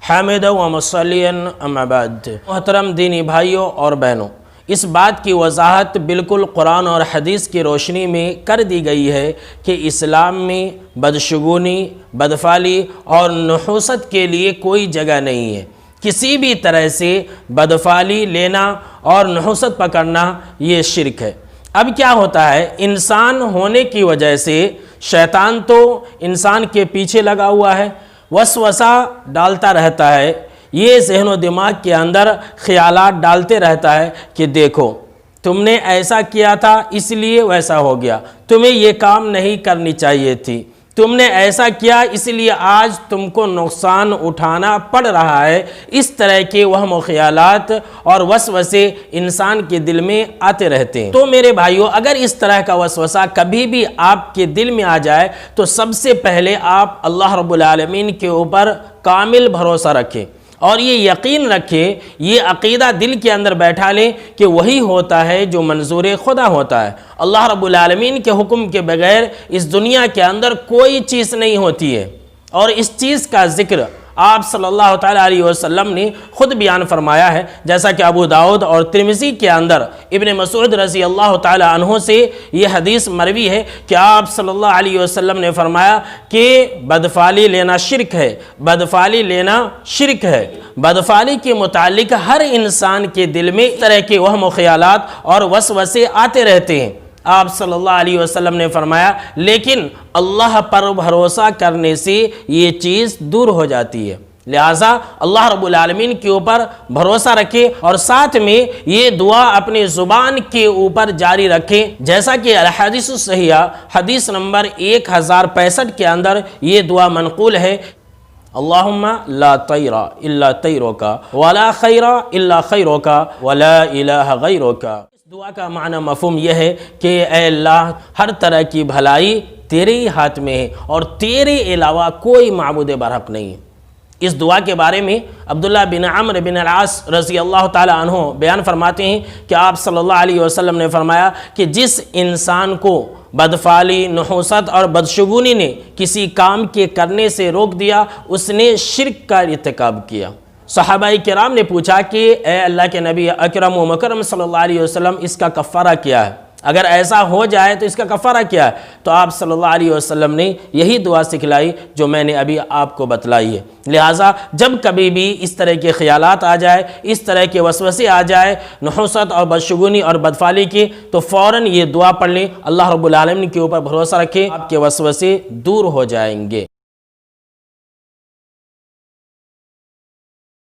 حامدا و مصلین اما بعد۔ محترم دینی بھائیوں اور بہنوں، اس بات کی وضاحت بالکل قرآن اور حدیث کی روشنی میں کر دی گئی ہے کہ اسلام میں بدشگونی، بدفعلی اور نحوست کے لیے کوئی جگہ نہیں ہے۔ کسی بھی طرح سے بدفعلی لینا اور نحوست پکڑنا یہ شرک ہے۔ اب کیا ہوتا ہے، انسان ہونے کی وجہ سے شیطان تو انسان کے پیچھے لگا ہوا ہے، وسوسہ ڈالتا رہتا ہے، یہ ذہن و دماغ کے اندر خیالات ڈالتے رہتا ہے کہ دیکھو تم نے ایسا کیا تھا اس لیے ویسا ہو گیا، تمہیں یہ کام نہیں کرنی چاہیے تھی، تم نے ایسا کیا اس لیے آج تم کو نقصان اٹھانا پڑ رہا ہے۔ اس طرح کے وہم و خیالات اور وسوسے انسان کے دل میں آتے رہتے ہیں۔ تو میرے بھائیوں، اگر اس طرح کا وسوسہ کبھی بھی آپ کے دل میں آ جائے تو سب سے پہلے آپ اللہ رب العالمین کے اوپر کامل بھروسہ رکھیں اور یہ یقین رکھیں، یہ عقیدہ دل کے اندر بیٹھا لیں کہ وہی ہوتا ہے جو منظور خدا ہوتا ہے۔ اللہ رب العالمین کے حکم کے بغیر اس دنیا کے اندر کوئی چیز نہیں ہوتی ہے، اور اس چیز کا ذکر آپ صلی اللہ تعالیٰ علیہ وسلم نے خود بیان فرمایا ہے، جیسا کہ ابو داؤد اور ترمذی کے اندر ابن مسعود رضی اللہ تعالیٰ عنہ سے یہ حدیث مروی ہے کہ آپ صلی اللہ علیہ وسلم نے فرمایا کہ بدفعلی لینا شرک ہے، بدفعلی لینا شرک ہے۔ بدفعلی کے متعلق ہر انسان کے دل میں اس طرح کے وہم و خیالات اور وسوسے آتے رہتے ہیں۔ آپ صلی اللہ علیہ وسلم نے فرمایا لیکن اللہ پر بھروسہ کرنے سے یہ چیز دور ہو جاتی ہے، لہٰذا اللہ رب العالمین کے اوپر بھروسہ رکھیں اور ساتھ میں یہ دعا اپنی زبان کے اوپر جاری رکھیں، جیسا کہ الحدیث الصحیحہ حدیث نمبر 1065 کے اندر یہ دعا منقول ہے، اللہم لا طیر الا طیرک ولا خیر الا خیرک ولا الہ غیرک۔ دعا کا معنی مفہوم یہ ہے کہ اے اللہ، ہر طرح کی بھلائی تیرے ہی ہاتھ میں ہے اور تیرے علاوہ کوئی معبود برحق نہیں ہے۔ اس دعا کے بارے میں عبداللہ بن عمرو بن العاص رضی اللہ تعالیٰ عنہ بیان فرماتے ہیں کہ آپ صلی اللہ علیہ وسلم نے فرمایا کہ جس انسان کو بدفعلی، نحوست اور بدشگونی نے کسی کام کے کرنے سے روک دیا، اس نے شرک کا ارتکاب کیا۔ صحابہ کرام نے پوچھا کہ اے اللہ کے نبی اکرم و مکرم صلی اللہ علیہ وسلم، اس کا کفارہ کیا ہے؟ اگر ایسا ہو جائے تو اس کا کفارہ کیا ہے؟ تو آپ صلی اللہ علیہ وسلم نے یہی دعا سکھلائی جو میں نے ابھی آپ کو بتلائی ہے۔ لہٰذا جب کبھی بھی اس طرح کے خیالات آ جائے، اس طرح کے وسوسے آ جائے نحوست اور بدشگونی اور بدفعلی کی، تو فوراً یہ دعا پڑھ لیں، اللہ رب العالمین کے اوپر بھروسہ رکھیں، آپ کے وسوسے دور ہو جائیں گے۔